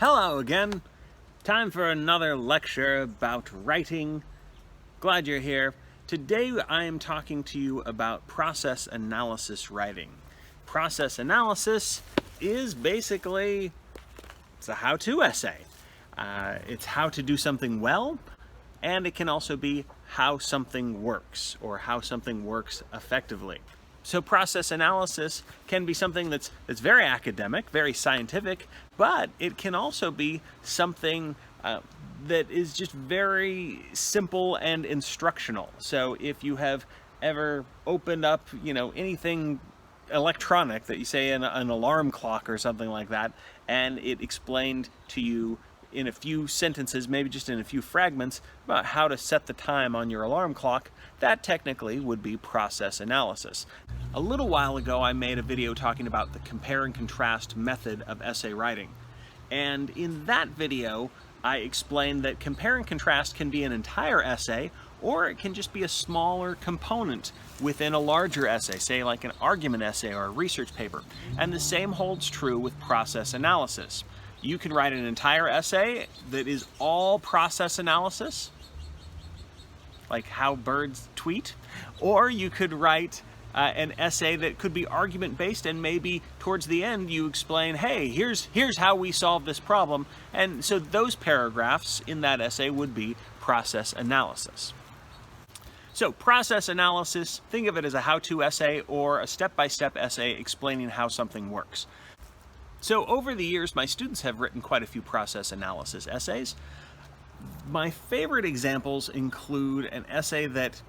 Hello again. Time for another lecture about writing. Glad you're here. Today I am talking to you about process analysis writing. Process analysis is basically, it's a how-to essay. It's how to do something well, and it can also be how something works or how something works effectively. So process analysis can be something that's very academic, very scientific, but it can also be something that is just very simple and instructional. So if you have ever opened up, anything electronic that you say an alarm clock or something like that, and it explained to you in a few sentences, maybe just in a few fragments, about how to set the time on your alarm clock, that technically would be process analysis. A little while ago, I made a video talking about the compare and contrast method of essay writing. And in that video, I explained that compare and contrast can be an entire essay, or it can just be a smaller component within a larger essay, say like an argument essay or a research paper. And the same holds true with process analysis. You can write an entire essay that is all process analysis, like how birds tweet, or you could write an essay that could be argument-based, and maybe towards the end you explain, hey, here's how we solve this problem. And so those paragraphs in that essay would be process analysis. So process analysis, think of it as a how-to essay or a step-by-step essay explaining how something works. So over the years, my students have written quite a few process analysis essays. My favorite examples include an essay that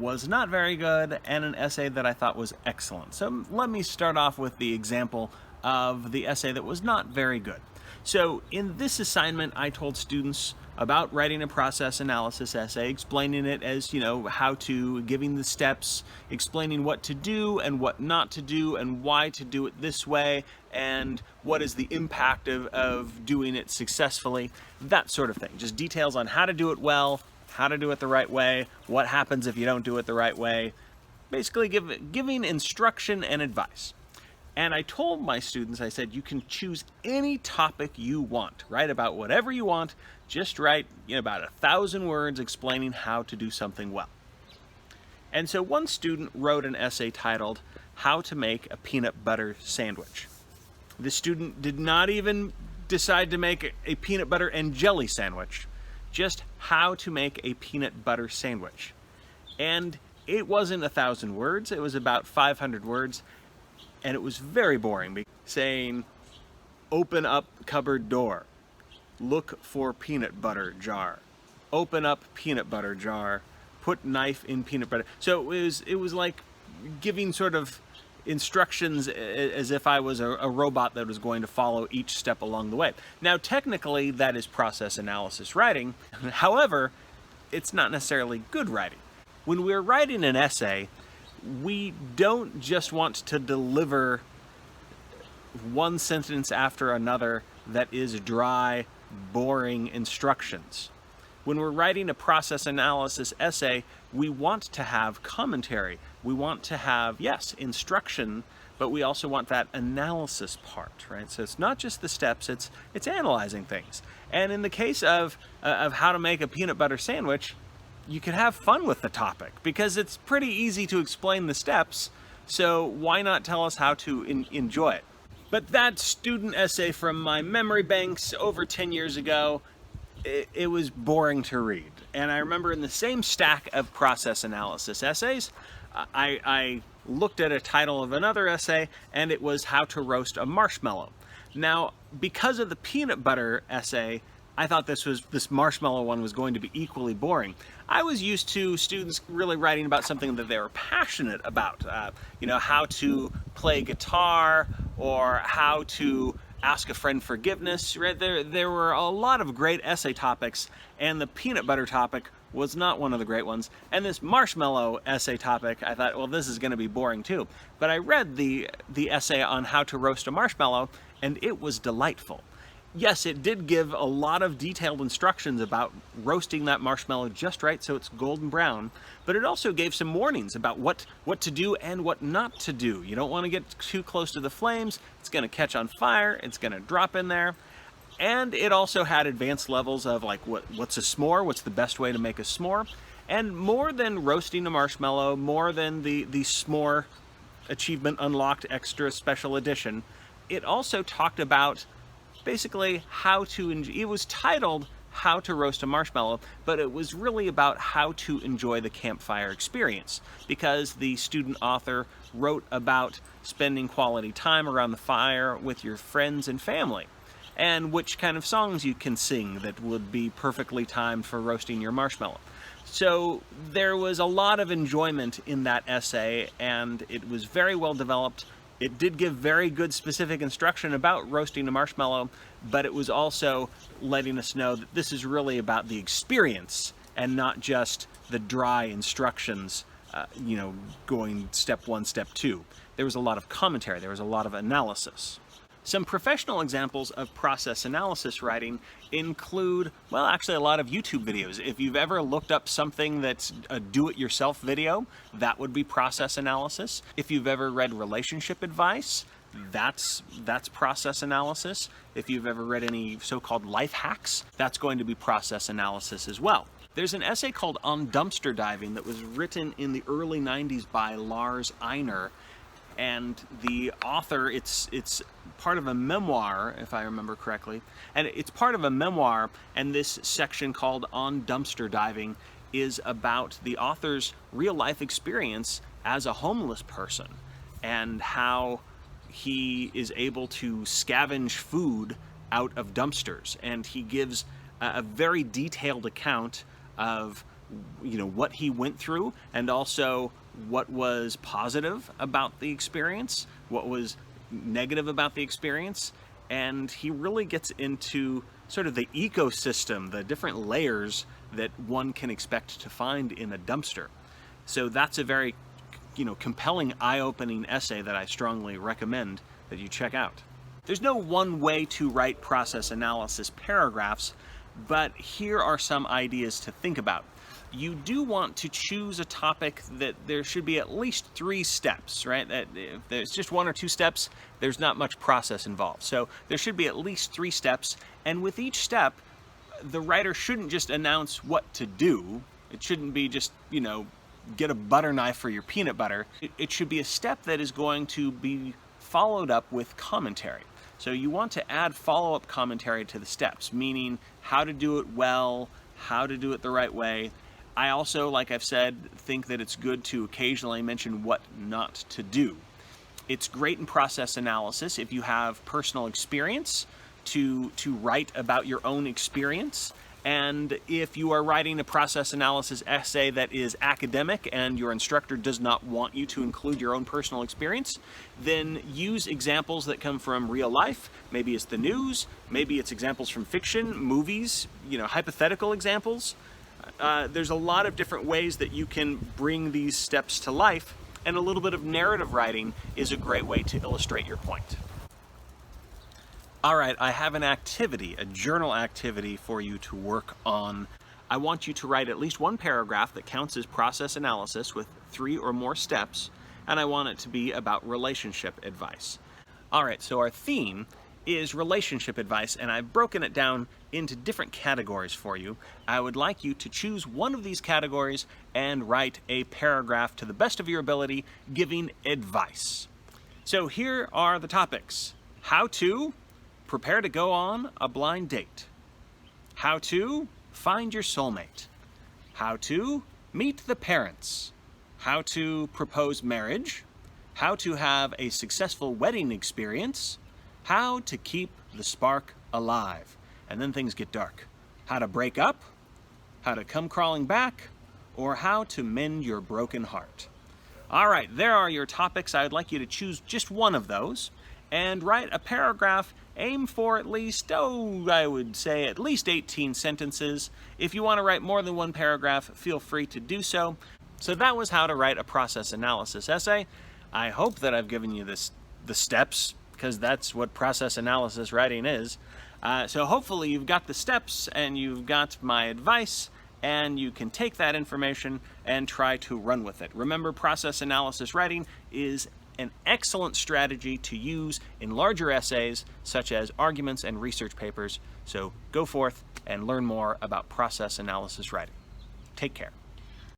was not very good and an essay that I thought was excellent. So let me start off with the example of the essay that was not very good. So in this assignment, I told students about writing a process analysis essay, explaining it as, how to, giving the steps, explaining what to do and what not to do and why to do it this way and what is the impact of doing it successfully, that sort of thing. Just details on how to do it well, how to do it the right way, what happens if you don't do it the right way, basically giving instruction and advice. And I told my students, I said, you can choose any topic you want, write about whatever you want, just write about 1,000 words explaining how to do something well. And so one student wrote an essay titled, How to Make a Peanut Butter Sandwich. The student did not even decide to make a peanut butter and jelly sandwich, just how to make a peanut butter sandwich. And it wasn't 1,000 words, it was about 500 words. And it was very boring, saying, open up cupboard door, look for peanut butter jar, open up peanut butter jar, put knife in peanut butter. So it was like giving sort of instructions as if I was a robot that was going to follow each step along the way. Now, technically, that is process analysis writing. However, it's not necessarily good writing. When we're writing an essay, we don't just want to deliver one sentence after another that is dry, boring instructions. When we're writing a process analysis essay, we want to have commentary. We want to have, yes, instruction, but we also want that analysis part, right? So it's not just the steps, it's analyzing things. And in the case of how to make a peanut butter sandwich, you can have fun with the topic because it's pretty easy to explain the steps, so why not tell us how to enjoy it? But that student essay from my memory banks over 10 years ago, it was boring to read. And I remember in the same stack of process analysis essays, I looked at a title of another essay, and it was How to Roast a Marshmallow. Now, because of the peanut butter essay, I thought this marshmallow one was going to be equally boring. I was used to students really writing about something that they were passionate about, how to play guitar or how to ask a friend forgiveness. Right? There were a lot of great essay topics, and the peanut butter topic was not one of the great ones. And this marshmallow essay topic, I thought, well, this is going to be boring too. But I read the essay on how to roast a marshmallow, and it was delightful. Yes, it did give a lot of detailed instructions about roasting that marshmallow just right so it's golden brown, but it also gave some warnings about what to do and what not to do. You don't want to get too close to the flames, it's going to catch on fire, it's going to drop in there. And it also had advanced levels of like what's a s'more, what's the best way to make a s'more, and more than roasting a marshmallow, more than the s'more achievement unlocked extra special edition, it also talked about basically how to, it was titled How to Roast a Marshmallow, but it was really about how to enjoy the campfire experience, because the student author wrote about spending quality time around the fire with your friends and family, and which kind of songs you can sing that would be perfectly timed for roasting your marshmallow. So there was a lot of enjoyment in that essay, and it was very well developed. It did give very good specific instruction about roasting a marshmallow, but it was also letting us know that this is really about the experience and not just the dry instructions, going step one, step two. There was a lot of commentary, there was a lot of analysis. Some professional examples of process analysis writing include, well, actually a lot of YouTube videos. If you've ever looked up something that's a do-it-yourself video, that would be process analysis. If you've ever read relationship advice, that's process analysis. If you've ever read any so-called life hacks, that's going to be process analysis as well. There's an essay called On Dumpster Diving that was written in the early 90s by Lars Einar, and the author, it's part of a memoir, if I remember correctly, and it's part of a memoir, and this section called On Dumpster Diving is about the author's real-life experience as a homeless person and how he is able to scavenge food out of dumpsters, and he gives a very detailed account of what he went through, and also what was positive about the experience, what was negative about the experience, and he really gets into sort of the ecosystem, the different layers that one can expect to find in a dumpster. So that's a very compelling, eye-opening essay that I strongly recommend that you check out. There's no one way to write process analysis paragraphs, but here are some ideas to think about. You do want to choose a topic that there should be at least 3 steps, right? That if there's just 1 or 2 steps, there's not much process involved. So there should be at least 3 steps, and with each step, the writer shouldn't just announce what to do. It shouldn't be just, get a butter knife for your peanut butter. It should be a step that is going to be followed up with commentary. So you want to add follow-up commentary to the steps, meaning how to do it well, how to do it the right way. I also, like I've said, think that it's good to occasionally mention what not to do. It's great in process analysis if you have personal experience to write about your own experience. And if you are writing a process analysis essay that is academic and your instructor does not want you to include your own personal experience, then use examples that come from real life. Maybe it's the news, maybe it's examples from fiction, movies, hypothetical examples. There's a lot of different ways that you can bring these steps to life, and a little bit of narrative writing is a great way to illustrate your point. All right, I have an activity, a journal activity for you to work on. I want you to write at least 1 paragraph that counts as process analysis with 3 or more steps, and I want it to be about relationship advice. All right, so our theme is relationship advice, and I've broken it down into different categories for you. I would like you to choose one of these categories and write a paragraph to the best of your ability giving advice. So here are the topics. How to prepare to go on a blind date. How to find your soulmate. How to meet the parents. How to propose marriage. How to have a successful wedding experience. How to keep the spark alive. And then things get dark. How to break up. How to come crawling back. Or how to mend your broken heart. All right, there are your topics. I would like you to choose just one of those and write a paragraph. Aim for at least, I would say at least 18 sentences. If you want to write more than 1 paragraph, feel free to do so. So that was how to write a process analysis essay. I hope that I've given you the steps, because that's what process analysis writing is. So hopefully you've got the steps and you've got my advice, and you can take that information and try to run with it. Remember, process analysis writing is an excellent strategy to use in larger essays such as arguments and research papers. So go forth and learn more about process analysis writing. Take care.